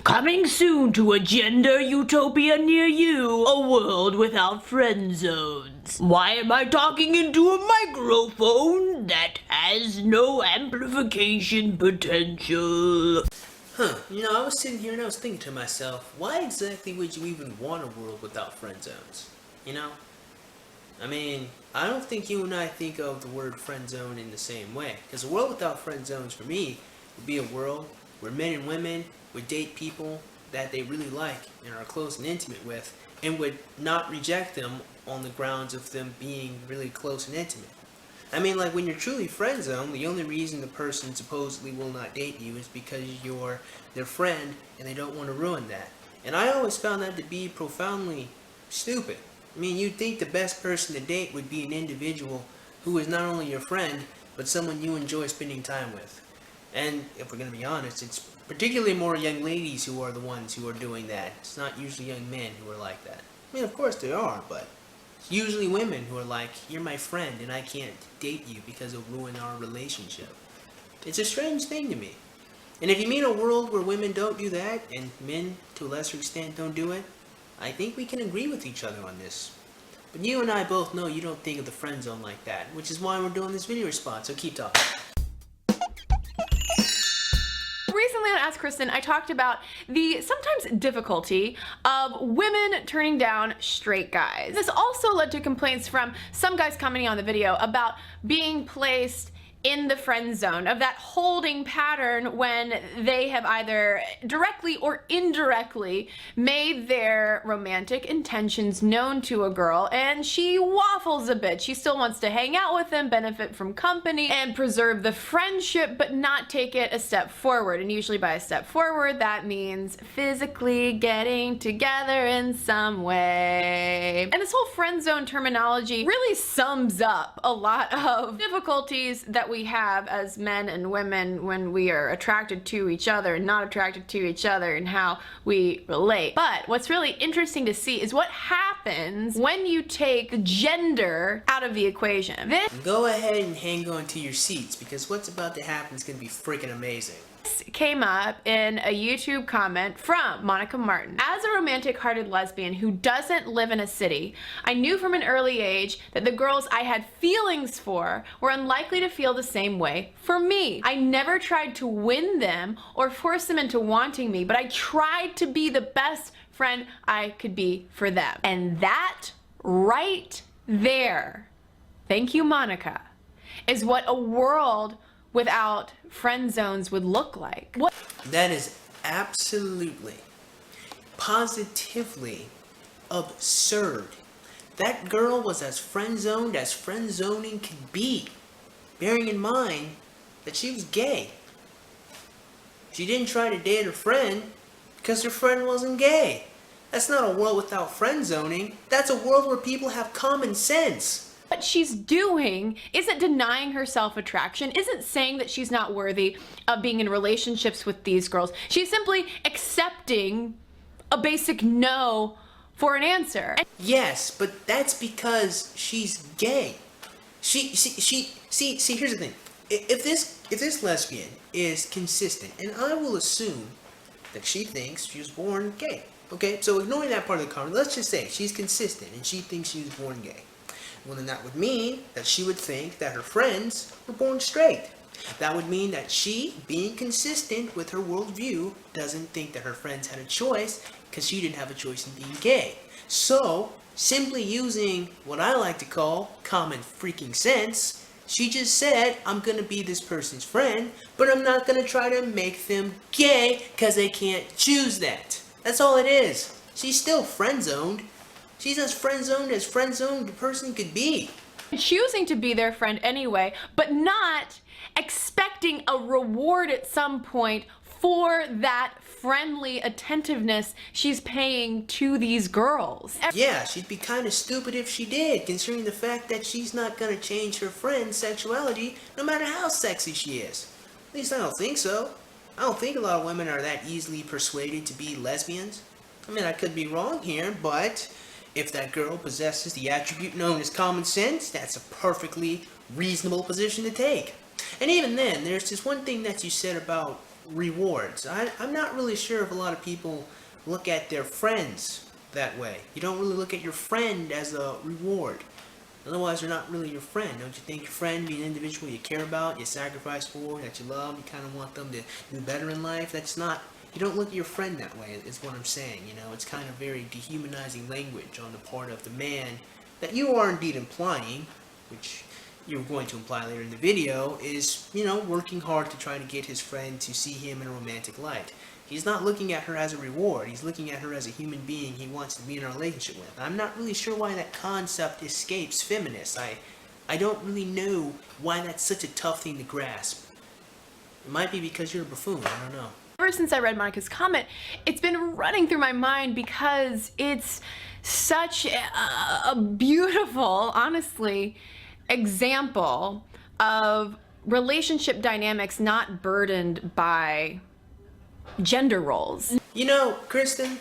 Coming soon to a gender utopia near you, a world without friend zones. Why am I talking into a microphone that has no amplification potential? I was sitting here and I was thinking to myself, why exactly would you even want a world without friend zones? I mean, I don't think you and I think of the word friend zone in the same way. Because a world without friend zones for me would be a world where men and women would date people that they really like and are close and intimate with, and would not reject them on the grounds of them being really close and intimate. I mean, like, when you're truly friend zone, the only reason the person supposedly will not date you is because you're their friend and they don't want to ruin that. And I always found that to be profoundly stupid. I mean, you'd think the best person to date would be an individual who is not only your friend, but someone you enjoy spending time with. And if we're going to be honest, it's particularly more young ladies who are the ones who are doing that. It's not usually young men who are like that. I mean, of course there are, but it's usually women who are like, you're my friend and I can't date you because it'll ruin our relationship. It's a strange thing to me. And if you mean a world where women don't do that, and men, to a lesser extent, don't do it, I think we can agree with each other on this. But you and I both know you don't think of the friend zone like that, which is why we're doing this video response, so keep talking. Recently on Ask Kristen, I talked about the sometimes difficulty of women turning down straight guys. This also led to complaints from some guys commenting on the video about being placed in the friend zone, of that holding pattern when they have either directly or indirectly made their romantic intentions known to a girl and she waffles a bit. She still wants to hang out with them, benefit from company, and preserve the friendship, but not take it a step forward. And usually by a step forward, that means physically getting together in some way. And this whole friend zone terminology really sums up a lot of difficulties that we have as men and women when we are attracted to each other and not attracted to each other and how we relate. But what's really interesting to see is what happens when you take the gender out of the equation. Go ahead and hang on to your seats, because what's about to happen is going to be freaking amazing. This came up in a YouTube comment from Monica Martin. As a romantic-hearted lesbian who doesn't live in a city, I knew from an early age that the girls I had feelings for were unlikely to feel the same way for me. I never tried to win them or force them into wanting me, but I tried to be the best friend I could be for them. And that right there, thank you, Monica, is what a world without friend zones would look like. What? That is absolutely, positively absurd. That girl was as friend zoned as friend zoning could be, bearing in mind that she was gay. She didn't try to date her friend because her friend wasn't gay. That's not a world without friend zoning. That's a world where people have common sense. What she's doing isn't denying herself attraction, isn't saying that she's not worthy of being in relationships with these girls. She's simply accepting a basic no for an answer. Yes, but that's because she's gay. See, here's the thing. If this lesbian is consistent, and I will assume that she thinks she was born gay. Okay, so ignoring that part of the comment, let's just say she's consistent and she thinks she was born gay. Well, then that would mean that she would think that her friends were born straight. That would mean that she, being consistent with her worldview, doesn't think that her friends had a choice because she didn't have a choice in being gay. So, simply using what I like to call common freaking sense, she just said, I'm going to be this person's friend, but I'm not going to try to make them gay because they can't choose that. That's all it is. She's still friend-zoned. She's as friend-zoned a person could be. Choosing to be their friend anyway, but not expecting a reward at some point for that friendly attentiveness she's paying to these girls. Yeah, she'd be kind of stupid if she did, considering the fact that she's not going to change her friend's sexuality no matter how sexy she is. At least I don't think so. I don't think a lot of women are that easily persuaded to be lesbians. I mean, I could be wrong here, but if that girl possesses the attribute known as common sense, that's a perfectly reasonable position to take. And even then, there's this one thing that you said about rewards. I'm not really sure if a lot of people look at their friends that way. You don't really look at your friend as a reward. Otherwise, they're not really your friend. Don't you think your friend be an individual you care about, you sacrifice for, that you love, you kind of want them to do better in life? That's not, you don't look at your friend that way, is what I'm saying. You know, it's kind of very dehumanizing language on the part of the man that you are indeed implying, which you're going to imply later in the video, is, you know, working hard to try to get his friend to see him in a romantic light. He's not looking at her as a reward. He's looking at her as a human being he wants to be in a relationship with. I'm not really sure why that concept escapes feminists. I don't really know why that's such a tough thing to grasp. It might be because you're a buffoon. I don't know. Ever since I read Monica's comment, it's been running through my mind because it's such a beautiful, honestly, example of relationship dynamics not burdened by gender roles. You know, Kristen,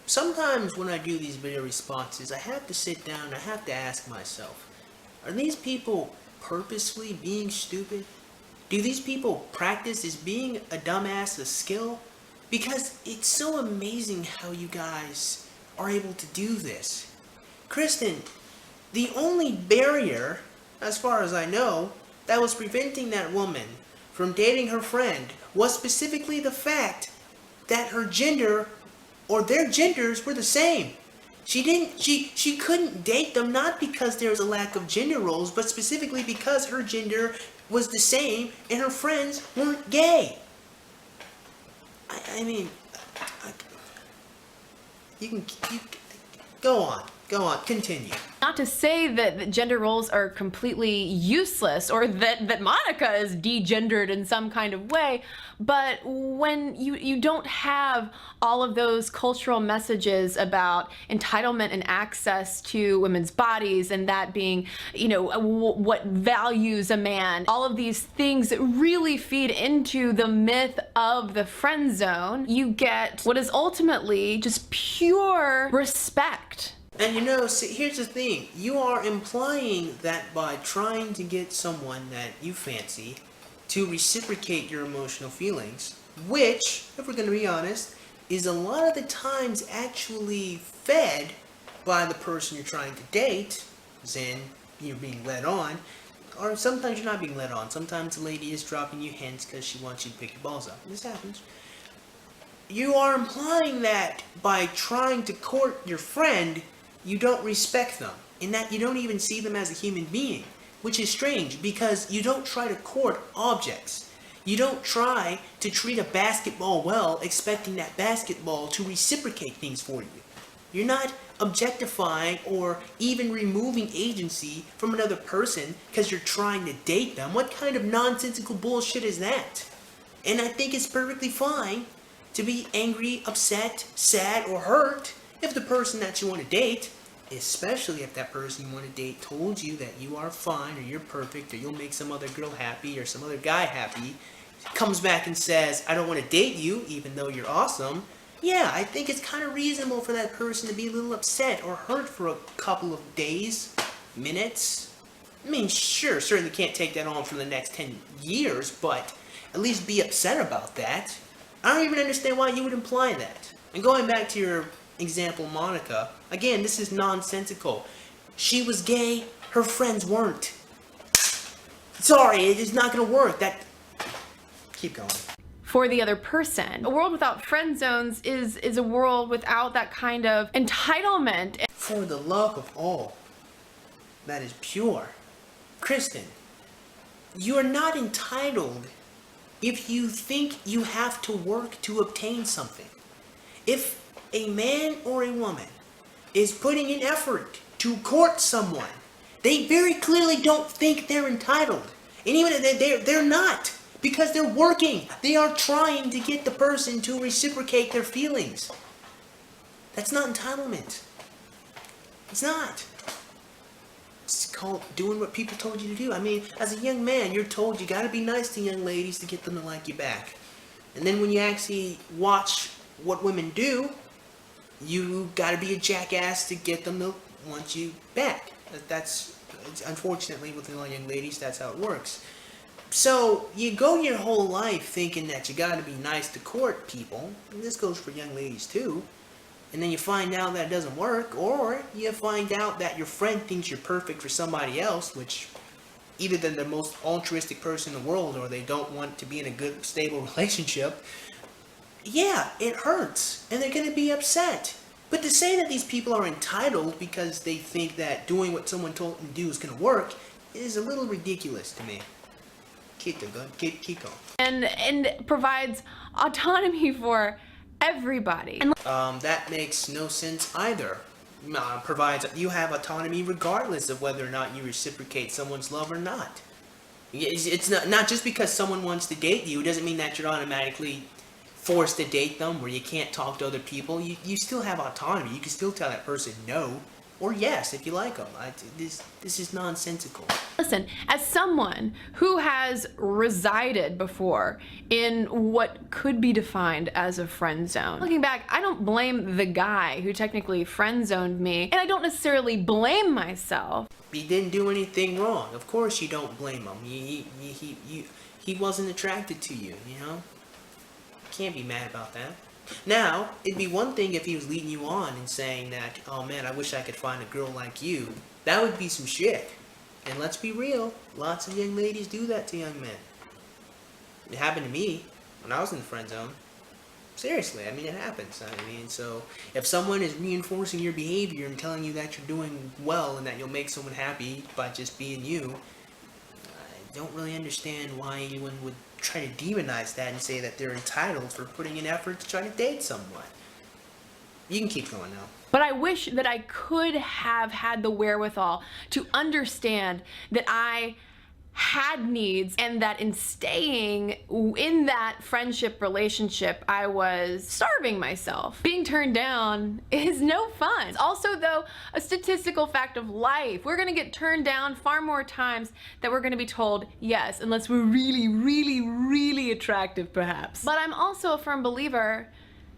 sometimes when I do these video responses, I have to sit down and I have to ask myself, are these people purposefully being stupid? Do these people practice as being a dumbass a skill? Because it's so amazing how you guys are able to do this. Kristen, the only barrier, as far as I know, that was preventing that woman from dating her friend was specifically the fact that her gender or their genders were the same. She couldn't date them, not because there was a lack of gender roles, but specifically because her gender was the same and her friends weren't gay. I mean, you go on, continue. Not to say that gender roles are completely useless or that Monica is degendered in some kind of way, but when you don't have all of those cultural messages about entitlement and access to women's bodies and that being, you know, what values a man, all of these things that really feed into the myth of the friend zone, you get what is ultimately just pure respect. And you know, see, here's the thing. You are implying that by trying to get someone that you fancy to reciprocate your emotional feelings, which, if we're going to be honest, is a lot of the times actually fed by the person you're trying to date, as in you're being led on, or sometimes you're not being led on. Sometimes the lady is dropping you hints because she wants you to pick your balls up. This happens. You are implying that by trying to court your friend, you don't respect them, in that you don't even see them as a human being, which is strange because you don't try to court objects. You don't try to treat a basketball well, expecting that basketball to reciprocate things for you. You're not objectifying or even removing agency from another person because you're trying to date them. What kind of nonsensical bullshit is that? And I think it's perfectly fine to be angry, upset, sad, or hurt if the person that you want to date, especially if that person you want to date told you that you are fine or you're perfect or you'll make some other girl happy or some other guy happy, comes back and says, I don't want to date you even though you're awesome, yeah, I think it's kind of reasonable for that person to be a little upset or hurt for a couple of days, minutes. I mean, sure, certainly can't take that on for the next 10 years, but at least be upset about that. I don't even understand why you would imply that. And going back to your example, Monica, again, this is nonsensical. She was gay, her friends weren't. Sorry, it is not going to work. Keep going. For the other person. A world without friend zones is a world without that kind of entitlement. For the love of all that is pure. Kristen, you are not entitled if you think you have to work to obtain something. If a man or a woman is putting in effort to court someone, they very clearly don't think they're entitled. And even if they're not, because they're working. They are trying to get the person to reciprocate their feelings. That's not entitlement. It's not. It's called doing what people told you to do. I mean, as a young man, you're told you gotta be nice to young ladies to get them to like you back. And then when you actually watch what women do, you gotta be a jackass to get them to want you back. That's unfortunately with a lot of young ladies, that's how it works. So you go your whole life thinking that you gotta be nice to court people, and this goes for young ladies too, and then you find out that it doesn't work, or you find out that your friend thinks you're perfect for somebody else, which either they're the most altruistic person in the world or they don't want to be in a good, stable relationship. Yeah, it hurts, and they're gonna be upset. But to say that these people are entitled because they think that doing what someone told them to do is gonna work is a little ridiculous to me. Keep going. And provides autonomy for everybody. And That makes no sense either. Provides you have autonomy regardless of whether or not you reciprocate someone's love or not. It's not just because someone wants to date you doesn't mean that you're automatically forced to date them where you can't talk to other people. You still have autonomy. You can still tell that person no or yes if you like them. This is nonsensical. listen, as someone who has resided before in what could be defined as a friend zone, looking back, I don't blame the guy who technically friend zoned me, and I don't necessarily blame myself. He didn't do anything wrong. Of course you don't blame him. He wasn't attracted to you, you know? Can't be mad about that. Now, it'd be one thing if he was leading you on and saying that, oh man, I wish I could find a girl like you. That would be some shit. And let's be real, lots of young ladies do that to young men. It happened to me when I was in the friend zone. Seriously, I mean, it happens. I mean, so if someone is reinforcing your behavior and telling you that you're doing well and that you'll make someone happy by just being you, I don't really understand why anyone would try to demonize that and say that they're entitled for putting in effort to try to date someone. You can keep going now. But I wish that I could have had the wherewithal to understand that I had needs and that in staying in that friendship relationship, I was starving myself. Being turned down is no fun. It's also, though, a statistical fact of life. We're gonna get turned down far more times than we're gonna be told yes, unless we're really, really, really attractive, perhaps. But I'm also a firm believer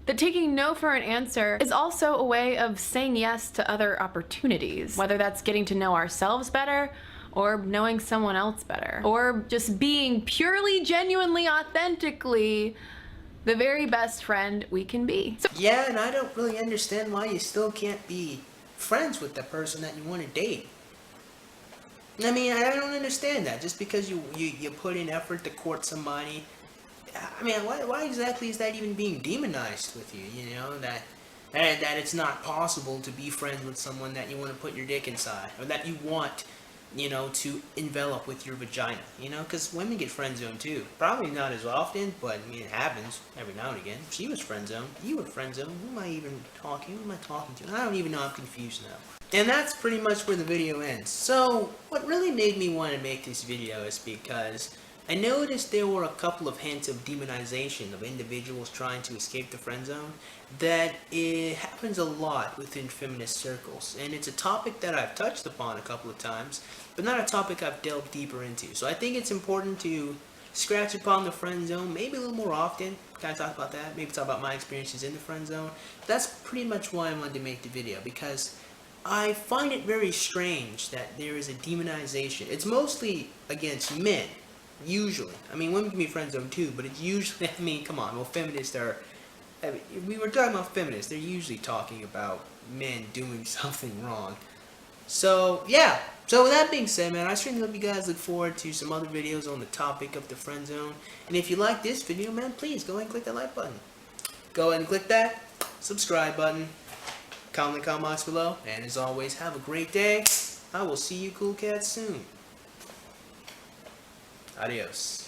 that taking no for an answer is also a way of saying yes to other opportunities, whether that's getting to know ourselves better, or knowing someone else better, or just being purely, genuinely, authentically the very best friend we can be. So yeah, and I don't really understand why you still can't be friends with the person that you want to date. I mean, I don't understand that. Just because you put in effort to court somebody, I mean, why exactly is that even being demonized with you? You know, that it's not possible to be friends with someone that you want to put your dick inside, or that you want, you know, to envelop with your vagina, you know, because women get friend zoned too. Probably not as often, but I mean, it happens every now and again. She was friend zoned, you were friend zoned. Who am I even talking? Who am I talking to? I don't even know. I'm confused now. And that's pretty much where the video ends. So what really made me want to make this video is because I noticed there were a couple of hints of demonization of individuals trying to escape the friend zone. That it happens a lot within feminist circles, and it's a topic that I've touched upon a couple of times, but not a topic I've delved deeper into. So I think it's important to scratch upon the friend zone maybe a little more often. Kind of talk about that, maybe talk about my experiences in the friend zone. That's pretty much why I wanted to make the video, because I find it very strange that there is a demonization. It's mostly against men, usually. I mean, women can be friend zone too, but it's usually, I mean, come on, well, feminists are, I mean, we were talking about feminists, they're usually talking about men doing something wrong. So, yeah. So with that being said, man, I certainly hope you guys look forward to some other videos on the topic of the friend zone. And if you like this video, man, please go ahead and click that like button. Go ahead and click that subscribe button. Comment in the comment box below. And as always, have a great day. I will see you cool cats soon. Adios.